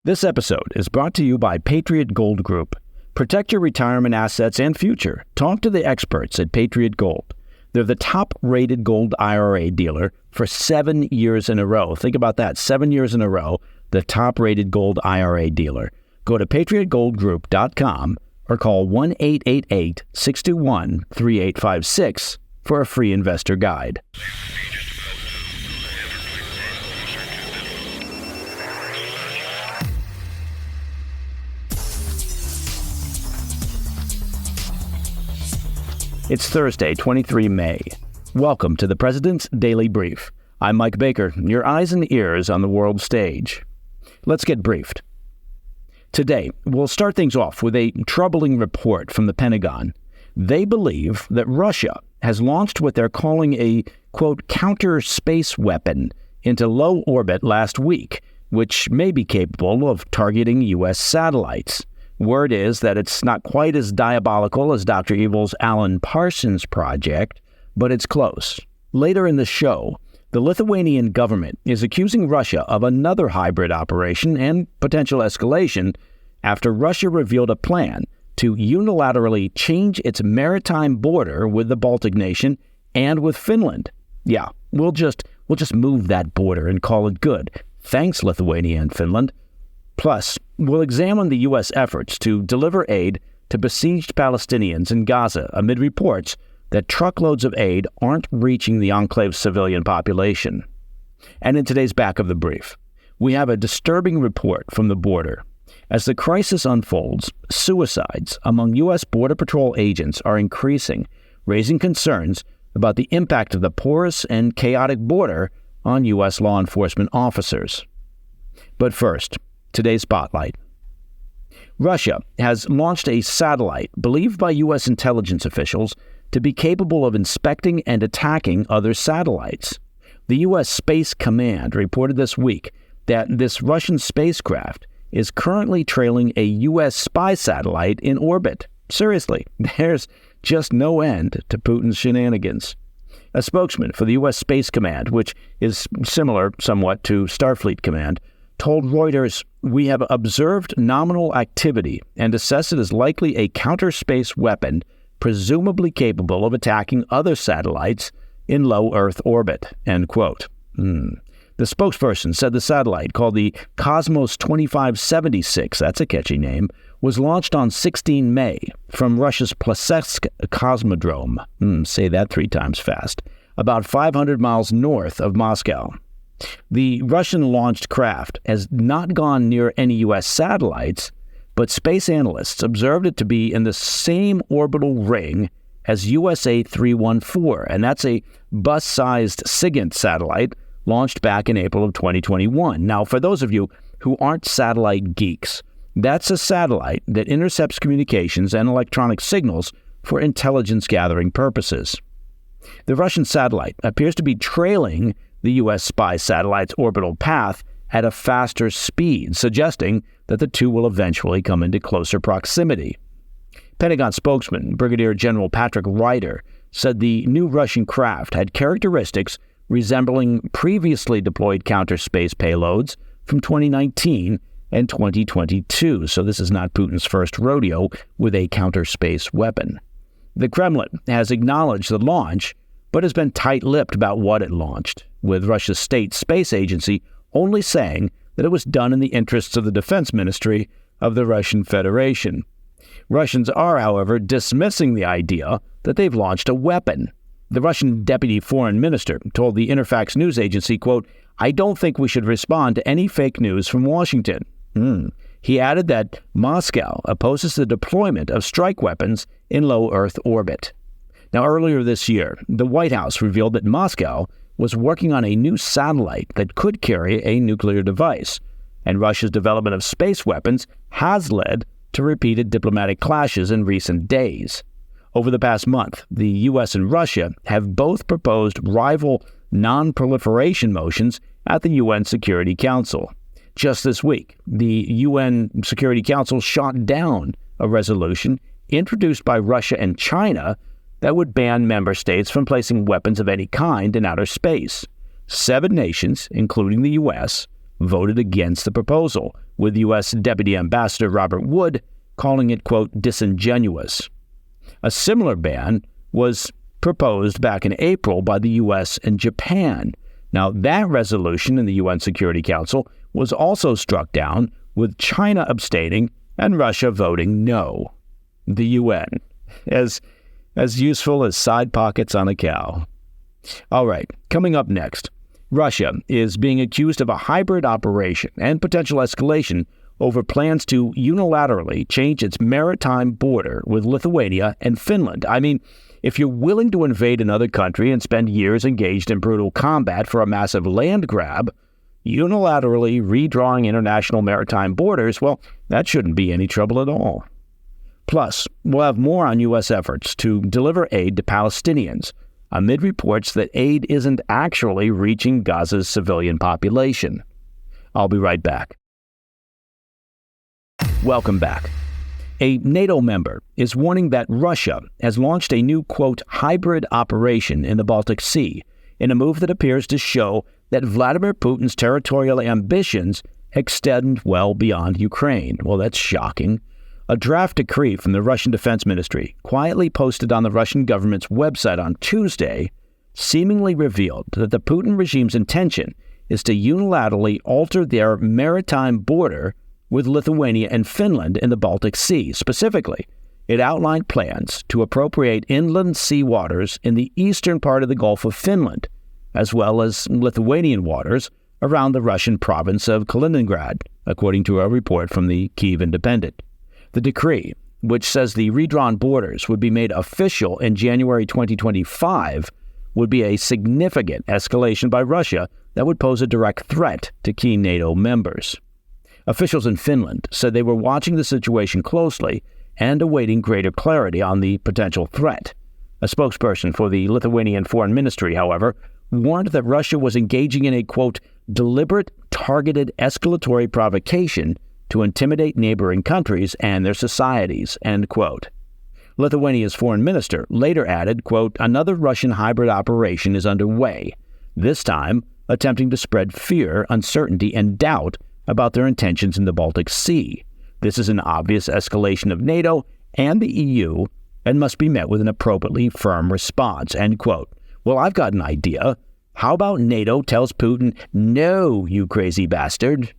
This episode is brought to you by Patriot Gold Group. Protect your retirement assets and future. Talk to the experts at Patriot Gold. They're the top-rated gold IRA dealer for 7 years in a row. Think about that, 7 years in a row, the top-rated gold IRA dealer. Go to patriotgoldgroup.com or call 1-888-621-3856 for a free investor guide. It's Thursday, 23 May. Welcome to the President's Daily Brief. I'm Mike Baker, your eyes and ears on the world stage. Let's get briefed. Today, we'll start things off with a troubling report from the Pentagon. They believe that Russia has launched what they're calling a, quote, counter-space weapon into low orbit last week, which may be capable of targeting U.S. satellites. Word is that it's not quite as diabolical as Dr. Evil's Alan Parsons project, but it's close. Later in the show, the Lithuanian government is accusing Russia of another hybrid operation and potential escalation after Russia revealed a plan to unilaterally change its maritime border with the Baltic nation and with Finland. Yeah, we'll just move that border and call it good. Thanks, Lithuania and Finland. Plus, we'll examine the U.S. efforts to deliver aid to besieged Palestinians in Gaza amid reports that truckloads of aid aren't reaching the enclave civilian population. And in today's back of the brief, we have a disturbing report from the border. As the crisis unfolds, suicides among U.S. Border Patrol agents are increasing, raising concerns about the impact of the porous and chaotic border on U.S. law enforcement officers. But first, today's spotlight. Russia has launched a satellite believed by U.S. intelligence officials to be capable of inspecting and attacking other satellites. The U.S. Space Command reported this week that this Russian spacecraft is currently trailing a U.S. spy satellite in orbit. Seriously, there's just no end to Putin's shenanigans. A spokesman for the U.S. Space Command, which is similar somewhat to Starfleet Command, told Reuters, "We have observed nominal activity and assess it as likely a counter-space weapon presumably capable of attacking other satellites in low Earth orbit," end quote. The spokesperson said the satellite, called the Cosmos 2576, that's a catchy name, was launched on 16 May from Russia's Plesetsk Cosmodrome, say that 3 times fast, about 500 miles north of Moscow. The Russian-launched craft has not gone near any U.S. satellites, but space analysts observed it to be in the same orbital ring as USA 314, and that's a bus-sized SIGINT satellite launched back in April of 2021. Now, for those of you who aren't satellite geeks, that's a satellite that intercepts communications and electronic signals for intelligence-gathering purposes. The Russian satellite appears to be trailing the U.S. spy satellite's orbital path at a faster speed, suggesting that the two will eventually come into closer proximity. Pentagon spokesman Brigadier General Patrick Ryder said the new Russian craft had characteristics resembling previously deployed counter-space payloads from 2019 and 2022, so this is not Putin's first rodeo with a counter-space weapon. The Kremlin has acknowledged the launch, but has been tight-lipped about what it launched, with Russia's state space agency only saying that it was done in the interests of the defense ministry of the Russian Federation. Russians are, however, dismissing the idea that they've launched a weapon. The Russian deputy foreign minister told the Interfax news agency, quote, "I don't think we should respond to any fake news from Washington." He added that Moscow opposes the deployment of strike weapons in low Earth orbit. Now, earlier this year, the White House revealed that Moscow was working on a new satellite that could carry a nuclear device, and Russia's development of space weapons has led to repeated diplomatic clashes in recent days. Over the past month, the U.S. and Russia have both proposed rival non-proliferation motions at the UN Security Council. Just this week, the UN Security Council shot down a resolution introduced by Russia and China that would ban member states from placing weapons of any kind in outer space. 7 nations, including the U.S., voted against the proposal, with U.S. Deputy Ambassador Robert Wood calling it, quote, disingenuous. A similar ban was proposed back in April by the U.S. and Japan. Now, that resolution in the UN Security Council was also struck down, with China abstaining and Russia voting no. The UN, as useful as side pockets on a cow. All right, coming up next, Russia is being accused of a hybrid operation and potential escalation over plans to unilaterally change its maritime border with Lithuania and Finland. I mean, if you're willing to invade another country and spend years engaged in brutal combat for a massive land grab, unilaterally redrawing international maritime borders, well, that shouldn't be any trouble at all. Plus, we'll have more on U.S. efforts to deliver aid to Palestinians, amid reports that aid isn't actually reaching Gaza's civilian population. I'll be right back. Welcome back. A NATO member is warning that Russia has launched a new, quote, hybrid operation in the Baltic Sea, in a move that appears to show that Vladimir Putin's territorial ambitions extend well beyond Ukraine. Well, that's shocking. A draft decree from the Russian Defense Ministry, quietly posted on the Russian government's website on Tuesday, seemingly revealed that the Putin regime's intention is to unilaterally alter their maritime border with Lithuania and Finland in the Baltic Sea. Specifically, it outlined plans to appropriate inland sea waters in the eastern part of the Gulf of Finland, as well as Lithuanian waters around the Russian province of Kaliningrad, according to a report from the Kyiv Independent. The decree, which says the redrawn borders would be made official in January 2025, would be a significant escalation by Russia that would pose a direct threat to key NATO members. Officials in Finland said they were watching the situation closely and awaiting greater clarity on the potential threat. A spokesperson for the Lithuanian Foreign Ministry, however, warned that Russia was engaging in a, quote, deliberate, targeted escalatory provocation to intimidate neighboring countries and their societies, end quote. Lithuania's foreign minister later added, quote, another Russian hybrid operation is underway, this time attempting to spread fear, uncertainty, and doubt about their intentions in the Baltic Sea. This is an obvious escalation of NATO and the EU and must be met with an appropriately firm response, end quote. Well, I've got an idea. How about NATO tells Putin, no, you crazy bastard?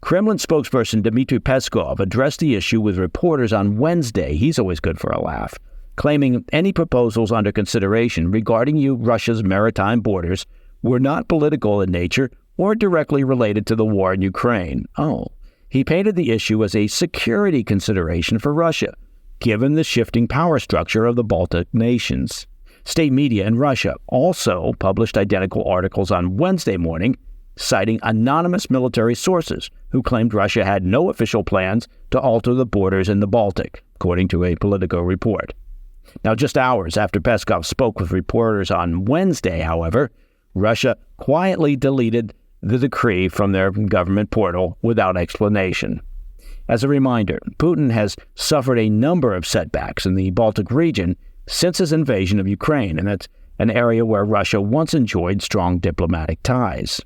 Kremlin spokesperson Dmitry Peskov addressed the issue with reporters on Wednesday. He's always good for a laugh, claiming any proposals under consideration regarding Russia's maritime borders were not political in nature or directly related to the war in Ukraine. He painted the issue as a security consideration for Russia, given the shifting power structure of the Baltic nations. State media in Russia also published identical articles on Wednesday morning, citing anonymous military sources who claimed Russia had no official plans to alter the borders in the Baltic, according to a Politico report. Now, just hours after Peskov spoke with reporters on Wednesday, however, Russia quietly deleted the decree from their government portal without explanation. As a reminder, Putin has suffered a number of setbacks in the Baltic region since his invasion of Ukraine, and that's an area where Russia once enjoyed strong diplomatic ties.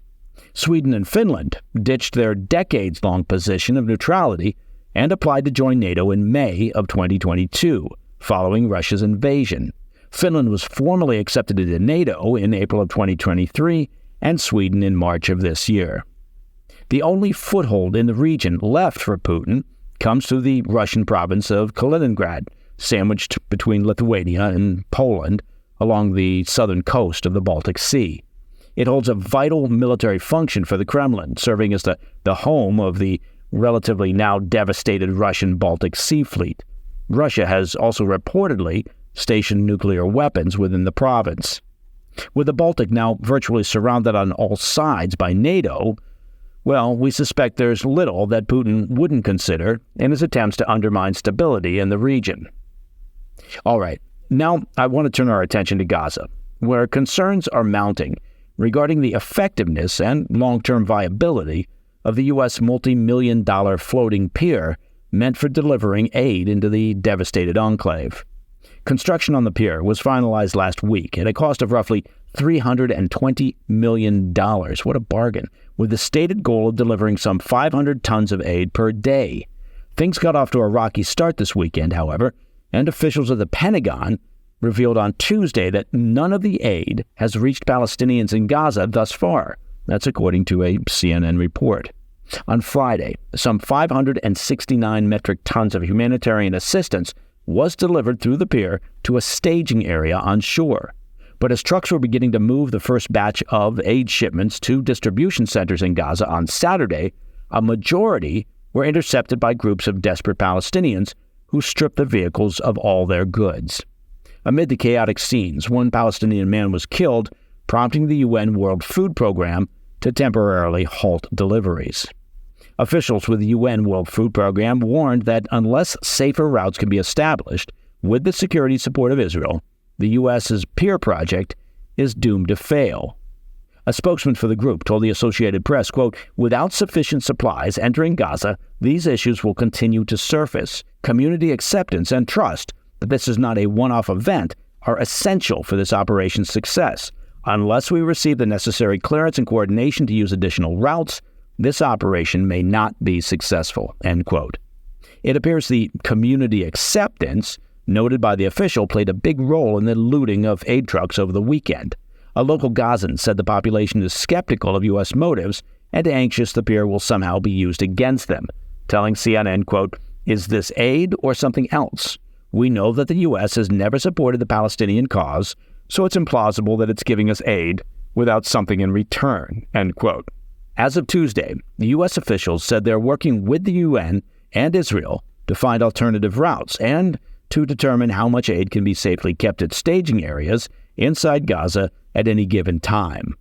Sweden and Finland ditched their decades-long position of neutrality and applied to join NATO in May of 2022, following Russia's invasion. Finland was formally accepted into NATO in April of 2023, and Sweden in March of this year. The only foothold in the region left for Putin comes through the Russian province of Kaliningrad, sandwiched between Lithuania and Poland along the southern coast of the Baltic Sea. It holds a vital military function for the Kremlin, serving as the home of the relatively now devastated Russian Baltic Sea Fleet. Russia has also reportedly stationed nuclear weapons within the province. With the Baltic now virtually surrounded on all sides by NATO, well, we suspect there's little that Putin wouldn't consider in his attempts to undermine stability in the region. All right, now I want to turn our attention to Gaza, where concerns are mounting regarding the effectiveness and long-term viability of the U.S. multi-million-dollar floating pier meant for delivering aid into the devastated enclave. Construction on the pier was finalized last week at a cost of roughly $320 million. What a bargain, with the stated goal of delivering some 500 tons of aid per day. Things got off to a rocky start this weekend, however, and officials of the Pentagon revealed on Tuesday that none of the aid has reached Palestinians in Gaza thus far. That's according to a CNN report. On Friday, some 569 metric tons of humanitarian assistance was delivered through the pier to a staging area on shore. But as trucks were beginning to move the first batch of aid shipments to distribution centers in Gaza on Saturday, a majority were intercepted by groups of desperate Palestinians who stripped the vehicles of all their goods. Amid the chaotic scenes, one Palestinian man was killed, prompting the UN World Food Program to temporarily halt deliveries. Officials with the UN World Food Program warned that unless safer routes can be established with the security support of Israel, the U.S.'s pier project is doomed to fail. A spokesman for the group told the Associated Press, quote, "Without sufficient supplies entering Gaza, these issues will continue to surface. Community acceptance and trust that this is not a one-off event are essential for this operation's success. Unless we receive the necessary clearance and coordination to use additional routes, this operation may not be successful," end quote. It appears the community acceptance noted by the official played a big role in the looting of aid trucks over the weekend. A local Gazan said the population is skeptical of U.S. motives and anxious the pier will somehow be used against them, telling CNN, quote, "Is this aid or something else? We know that the U.S. has never supported the Palestinian cause, so it's implausible that it's giving us aid without something in return," end quote. As of Tuesday, the U.S. officials said they're working with the UN and Israel to find alternative routes and to determine how much aid can be safely kept at staging areas inside Gaza at any given time.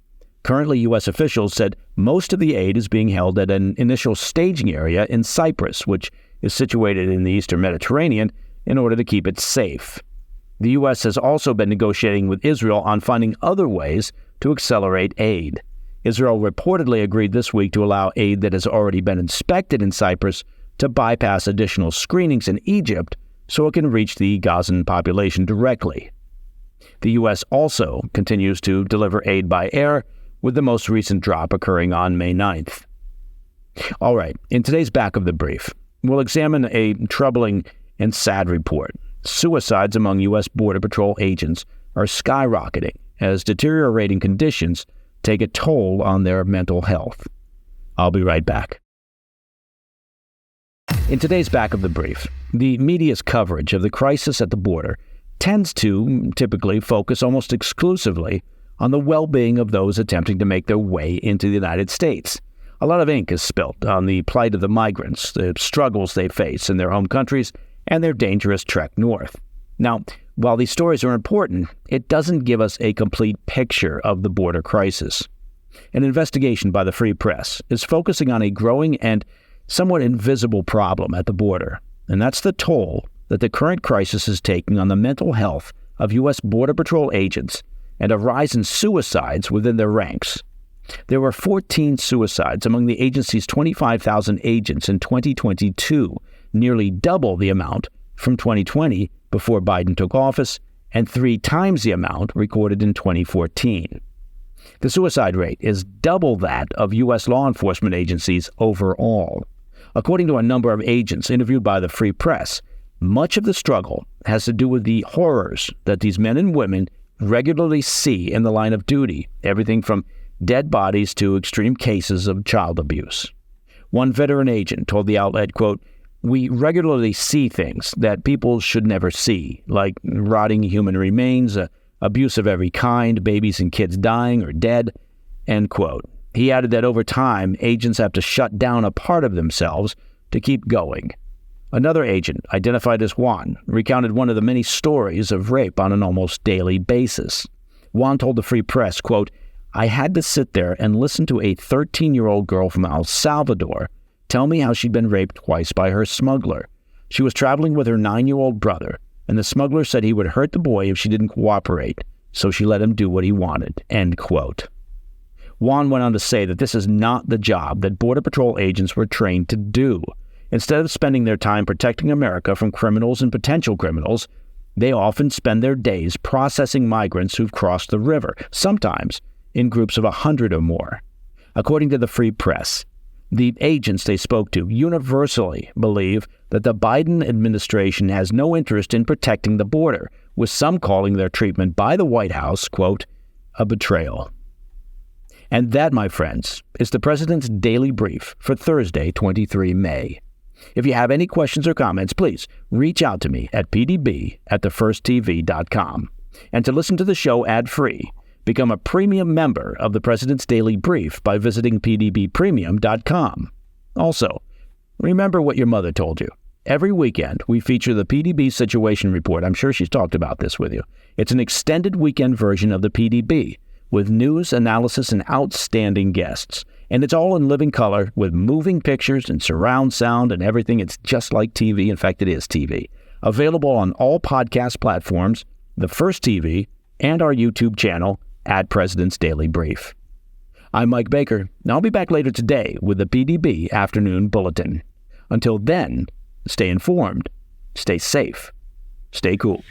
Currently, U.S. officials said most of the aid is being held at an initial staging area in Cyprus, which is situated in the eastern Mediterranean, in order to keep it safe. The U.S. has also been negotiating with Israel on finding other ways to accelerate aid. Israel reportedly agreed this week to allow aid that has already been inspected in Cyprus to bypass additional screenings in Egypt so it can reach the Gazan population directly. The U.S. also continues to deliver aid by air, with the most recent drop occurring on May 9th. All right, in today's Back of the Brief, we'll examine a troubling and sad report. Suicides among U.S. Border Patrol agents are skyrocketing as deteriorating conditions take a toll on their mental health. I'll be right back. In today's Back of the Brief, the media's coverage of the crisis at the border tends to typically focus almost exclusively on the well-being of those attempting to make their way into the United States. A lot of ink is spilt on the plight of the migrants, the struggles they face in their home countries, and their dangerous trek north. Now, while these stories are important, it doesn't give us a complete picture of the border crisis. An investigation by the Free Press is focusing on a growing and somewhat invisible problem at the border, and that's the toll that the current crisis is taking on the mental health of U.S. Border Patrol agents and a rise in suicides within their ranks. There were 14 suicides among the agency's 25,000 agents in 2022, nearly double the amount from 2020 before Biden took office, and 3 times the amount recorded in 2014. The suicide rate is double that of U.S. law enforcement agencies overall. According to a number of agents interviewed by the Free Press, much of the struggle has to do with the horrors that these men and women regularly see in the line of duty, everything from dead bodies to extreme cases of child abuse. One veteran agent told the outlet, quote, "We regularly see things that people should never see, like rotting human remains, abuse of every kind, babies and kids dying or dead," end quote. He added that over time, agents have to shut down a part of themselves to keep going. Another agent, identified as Juan, recounted one of the many stories of rape on an almost daily basis. Juan told the Free Press, quote, "I had to sit there and listen to a 13-year-old girl from El Salvador tell me how she'd been raped twice by her smuggler. She was traveling with her 9-year-old brother, and the smuggler said he would hurt the boy if she didn't cooperate, so she let him do what he wanted," end quote. Juan went on to say that this is not the job that Border Patrol agents were trained to do. Instead of spending their time protecting America from criminals and potential criminals, They often spend their days processing migrants who've crossed the river, sometimes in groups of 100 or more. According to the Free Press, the agents they spoke to universally believe that the Biden administration has no interest in protecting the border, with some calling their treatment by the White House, quote, a betrayal. And that, my friends, is the President's Daily Brief for Thursday, 23 May. If you have any questions or comments, please reach out to me at pdb@thefirsttv.com. And to listen to the show ad-free, become a premium member of the President's Daily Brief by visiting pdbpremium.com. Also, remember what your mother told you. Every weekend, we feature the PDB Situation Report. I'm sure she's talked about this with you. It's an extended weekend version of the PDB with news, analysis, and outstanding guests. And it's all in living color with moving pictures and surround sound and everything. It's just like TV. In fact, it is TV. Available on all podcast platforms, the First TV, and our YouTube channel at President's Daily Brief. I'm Mike Baker, and I'll be back later today with the PDB Afternoon Bulletin. Until then, stay informed, stay safe, stay cool.